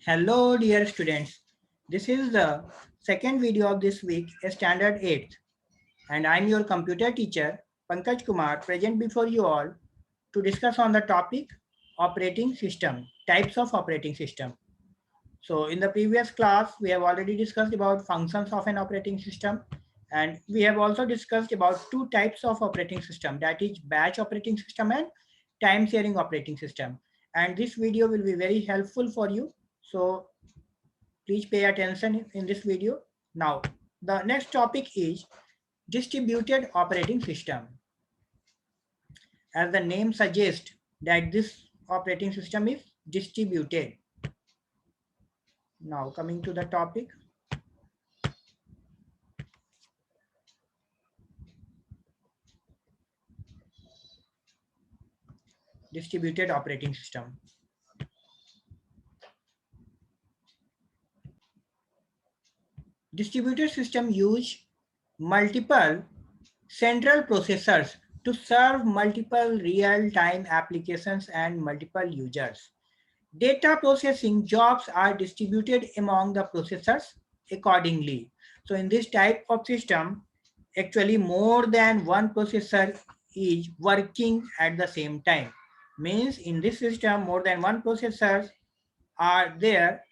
Hello dear students, this is the second video of this week, Standard 8th, and I'm your computer teacher Pankaj Kumar present before you all to discuss on the topic operating system, types of operating system. So in the previous class, we have already discussed about functions of an operating system, and we have also discussed about two types of operating system, that is batch operating system and time sharing operating system. And this video will be very helpful for you. So please pay attention in this video. Now, the next topic is distributed operating system. As the name suggests that this operating system is distributed. Now, coming to the topic. Distributed operating system. Distributed system use multiple central processors to serve multiple real-time applications and multiple users. Data processing jobs are distributed among the processors accordingly. So in this type of system, actually more than one processor is working at the same time. Means in this system, more than one processor are there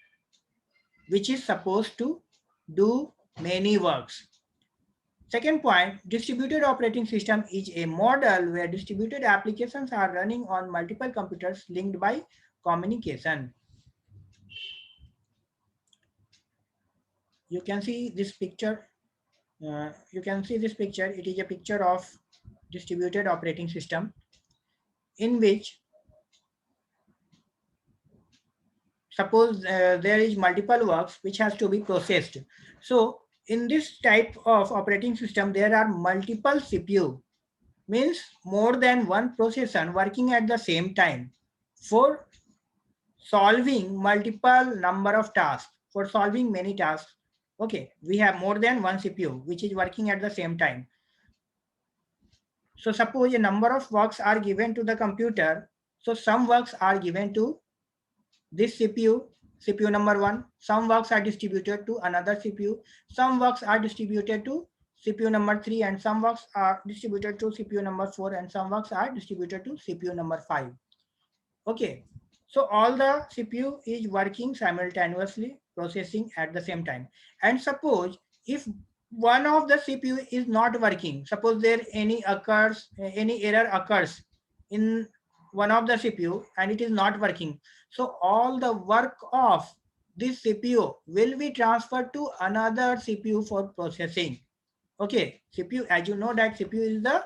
which is supposed to do many works. Second point, distributed operating system is a model where distributed applications are running on multiple computers linked by communication. You can see this picture. It is a picture of distributed operating system in which suppose there is multiple works which has to be processed. So in this type of operating system, there are multiple CPU, means more than one processor working at the same time for solving multiple number of tasks, for solving many tasks. Okay, we have more than one CPU which is working at the same time. So suppose a number of works are given to the computer. So some works are given to this CPU number 1. Some works are distributed to another CPU. Some works are distributed to CPU number 3, and some works are distributed to CPU number 4, and some works are distributed to CPU number 5. Okay, so all the CPU is working simultaneously, processing at the same time. And suppose if one of the CPU is not working, suppose there any error occurs in one of the CPU and it is not working, so all the work of this CPU will be transferred to another CPU for processing. Okay, CPU, as you know that CPU is the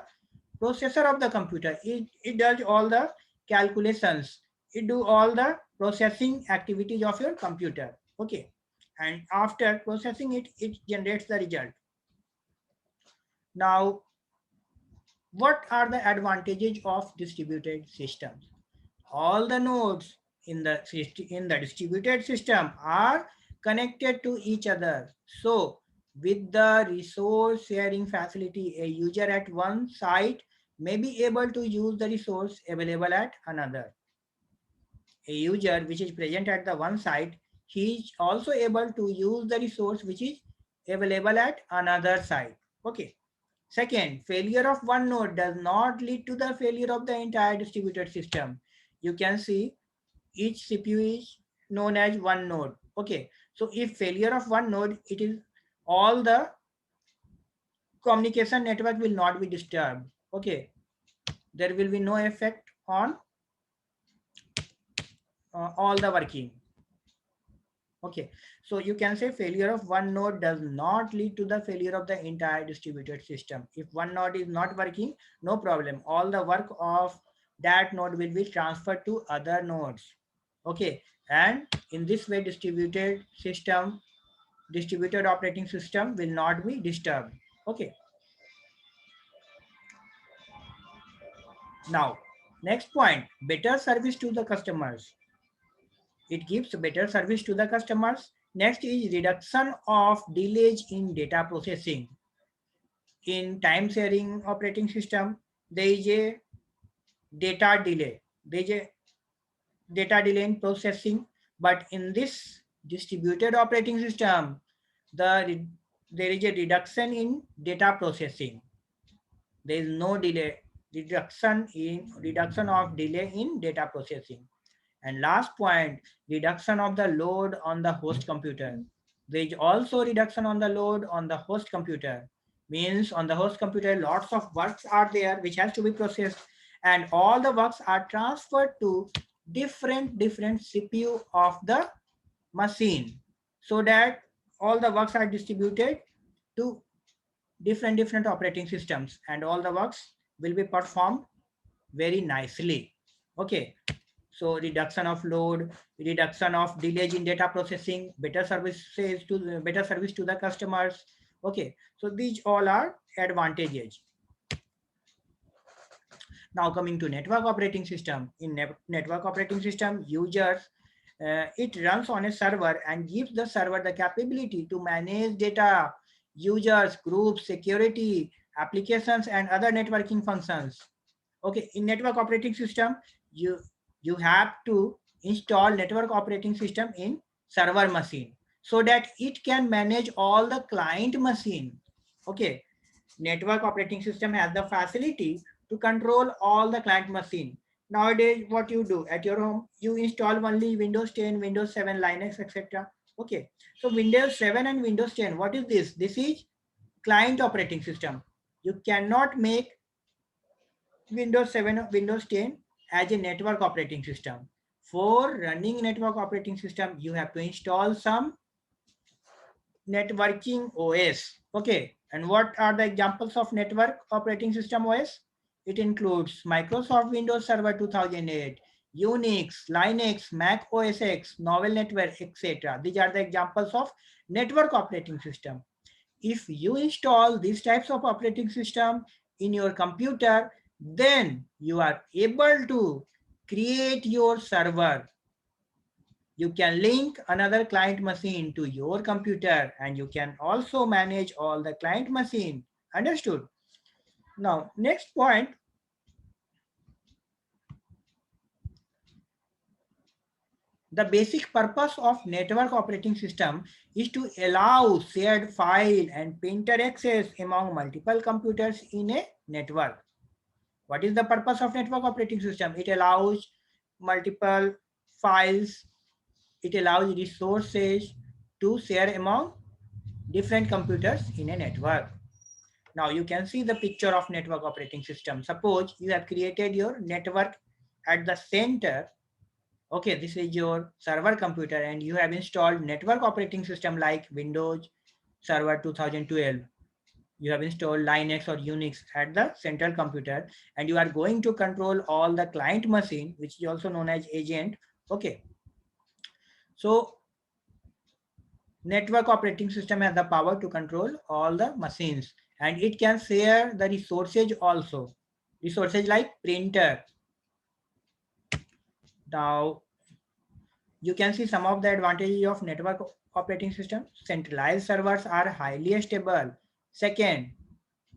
processor of the computer. It does all the calculations. It do all the processing activities of your computer. Okay, and after processing it, it generates the result. Now, what are the advantages of distributed systems? All the nodes in the distributed system are connected to each other. So with the resource sharing facility, a user at one site may be able to use the resource available at another. A user which is present at the one site, he is also able to use the resource which is available at another site. Okay. Second, failure of one node does not lead to the failure of the entire distributed system. You can see each CPU is known as one node. Okay, so if failure of one node, it is all the communication network will not be disturbed. Okay, there will be no effect on all the working. Okay, so you can say failure of one node does not lead to the failure of the entire distributed system. If one node is not working, no problem. All the work of that node will be transferred to other nodes. Okay, and in this way distributed operating system will not be disturbed. Okay, now next point, better service to the customers. It gives better service to the customers. Next is reduction of delays in data processing. In time sharing operating system, there is a data delay. There is a data delay in processing, but in this distributed operating system, there is a reduction in data processing. There is no delay, reduction of delay in data processing. And last point, reduction of the load on the host computer. There is also reduction on the load on the host computer. Means on the host computer, lots of works are there which has to be processed, and all the works are transferred to different CPU of the machine, so that all the works are distributed to different operating systems, and all the works will be performed very nicely. Okay, so reduction of load, reduction of delays in data processing, better service to the customers. Okay, so these all are advantages. Now coming to network operating system. In network operating system, users, it runs on a server and gives the server the capability to manage data, users, groups, security, applications, and other networking functions. Okay, in network operating system, you have to install network operating system in server machine so that it can manage all the client machine. Okay, network operating system has the facility to control all the client machine. Nowadays, what you do at your home, you install only Windows 10, Windows 7, Linux, etc. Okay, so Windows 7 and Windows 10, what is this? This is client operating system. You cannot make Windows 7 or Windows 10 as a network operating system. For running network operating system, you have to install some networking OS. Okay, and what are the examples of network operating system OS? It includes Microsoft Windows Server 2008, Unix, Linux, Mac OS X, Novel Network, etc. These are the examples of network operating system. If you install these types of operating system in your computer, then you are able to create your server. You can link another client machine to your computer, and you can also manage all the client machine. Understood? Now, next point, the basic purpose of network operating system is to allow shared file and printer access among multiple computers in a network. What is the purpose of network operating system? It allows multiple files, it allows resources to share among different computers in a network. Now you can see the picture of network operating system. Suppose you have created your network at the center. Okay, this is your server computer and you have installed network operating system like Windows Server 2012. You have installed Linux or Unix at the central computer, and you are going to control all the client machine, which is also known as agent. Okay, so network operating system has the power to control all the machines, and it can share the resources also. Resources like printer. Now you can see some of the advantages of network operating system. Centralized servers are highly stable. Second,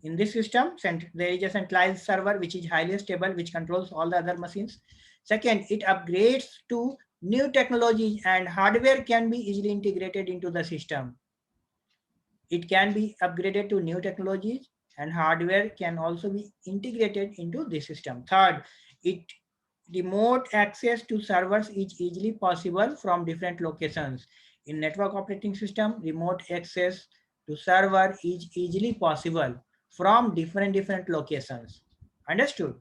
in this system, there is a centralized server which is highly stable, which controls all the other machines. Second, it upgrades to new technologies and hardware can be easily integrated into the system. It can be upgraded to new technologies and hardware can also be integrated into the system. Third, remote access to servers is easily possible from different locations. In network operating system, remote access to server is easily possible from different locations. Understood?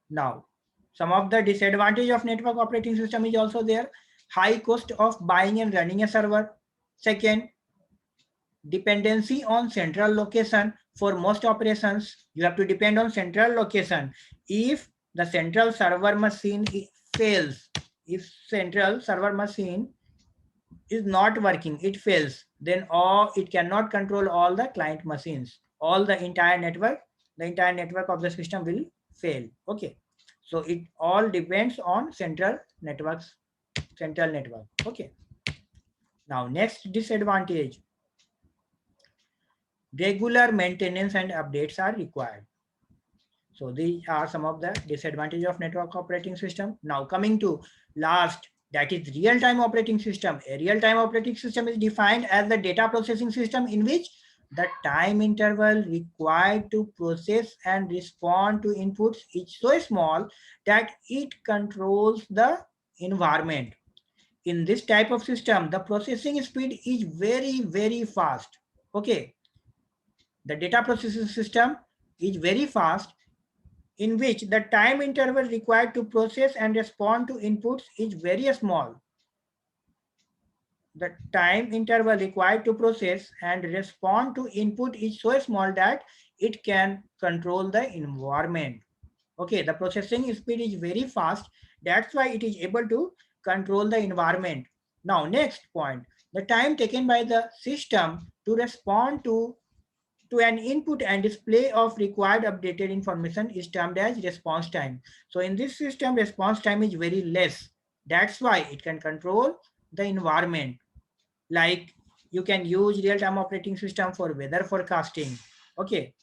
Now, some of the disadvantage of network operating system is also there. High cost of buying and running a server. Second, dependency on central location. For most operations, you have to depend on central location. If the central server machine fails, if central server machine is not working, it fails, then it cannot control all the client machines. All the entire network of the system will fail. Okay, so it all depends on central network. Okay, now next disadvantage, regular maintenance and updates are required. So these are some of the disadvantages of network operating system. Now coming to last that is real-time operating system. A real-time operating system is defined as the data processing system in which the time interval required to process and respond to inputs is so small that it controls the environment. In this type of system, the processing speed is very, very fast. Okay, the data processing system is very fast, in which the time interval required to process and respond to inputs is very small. The time interval required to process and respond to input is so small that it can control the environment. Okay, the processing speed is very fast. That's why it is able to control the environment. Now, next point, the time taken by the system to respond to an input and display of required updated information is termed as response time. So in this system, response time is very less. That's why it can control the environment. Like you can use real-time operating system for weather forecasting. Okay,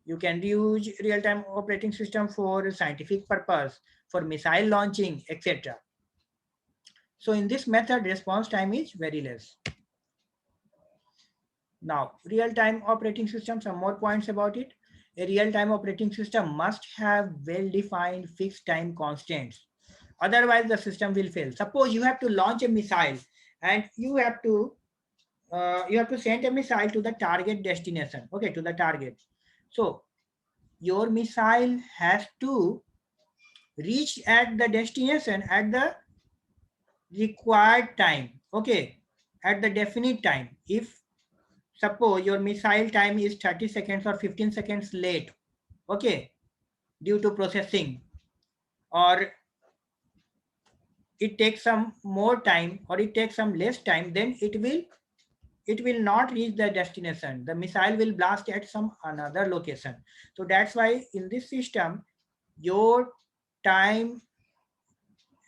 you can use real-time operating system for scientific purpose, for missile launching, etc. So in this method, response time is very less. Now, real-time operating system, some more points about it. A real-time operating system must have well-defined fixed time constants. Otherwise, the system will fail. Suppose you have to launch a missile and you have to send a missile to the target destination. Okay, to the target. So your missile has to reach at the destination at the required time. Okay, at the definite time. If suppose your missile time is 30 seconds or 15 seconds late, okay, due to processing, or it takes some more time or it takes some less time, then it will not reach the destination. The missile will blast at some another location. So that's why in this system, your time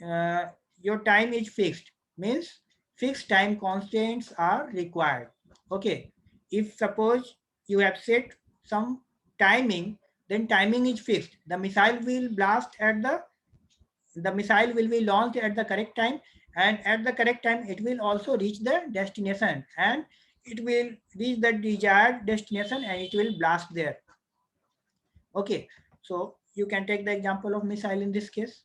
uh, your time is fixed. Means fixed time constraints are required. Okay, if suppose you have set some timing, then timing is fixed. The missile will blast at the missile will be launched at the correct time, and at the correct time it will also reach the destination, and it will reach the desired destination and it will blast there. Okay, so you can take the example of missile in this case,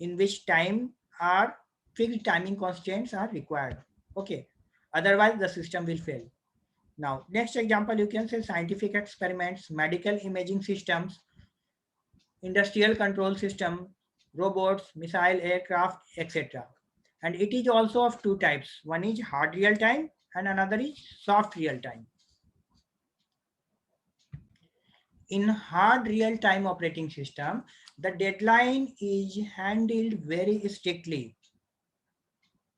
in which time are fixed timing constraints are required. Okay, otherwise the system will fail. Now, next example, you can say scientific experiments, medical imaging systems, industrial control system, robots, missile aircraft, etc. And it is also of two types. One is hard real time and another is soft real time. In hard real time operating system, the deadline is handled very strictly.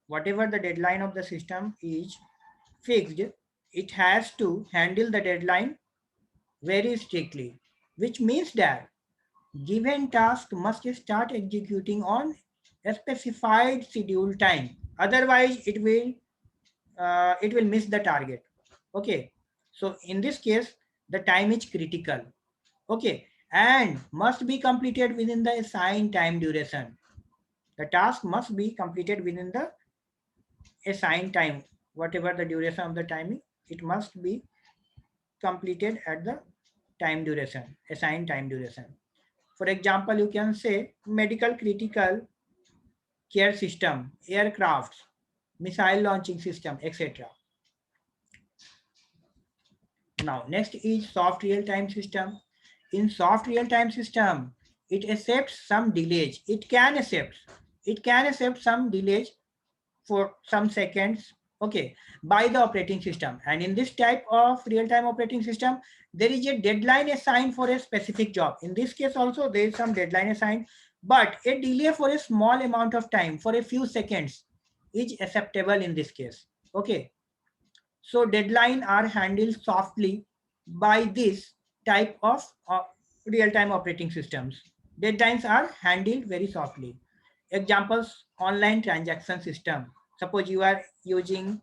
Whatever the deadline of the system is fixed, it has to handle the deadline very strictly, which means that given task must start executing on a specified schedule time. Otherwise, it will miss the target. Okay. So in this case, the time is critical. Okay. And must be completed within the assigned time duration. The task must be completed within the assigned time. Whatever the duration of the timing, it must be completed at the time duration, assigned time duration. For example, you can say medical critical care system, aircrafts, missile launching system, etc. Now, next is soft real-time system. In soft real-time system, it accepts some delays. It can accept some delays for some seconds, okay, by the operating system. And in this type of real-time operating system, there is a deadline assigned for a specific job. In this case also, there is some deadline assigned, but a delay for a small amount of time, for a few seconds, is acceptable in this case. Okay, so deadline are handled softly by this type of real-time operating systems. Deadlines are handled very softly. Examples, online transaction system. Suppose you are using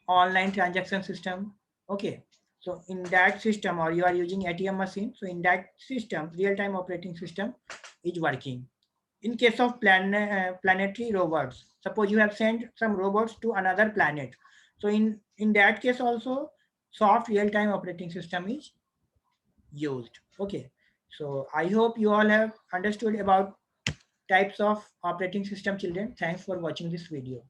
online transaction system. Okay. So in that system, or you are using ATM machine. So in that system, real-time operating system is working. in case of planetary robots, suppose you have sent some robots to another planet. So in that case also, soft real-time operating system is used. Okay, so I hope you all have understood about types of operating system, children. Thanks for watching this video.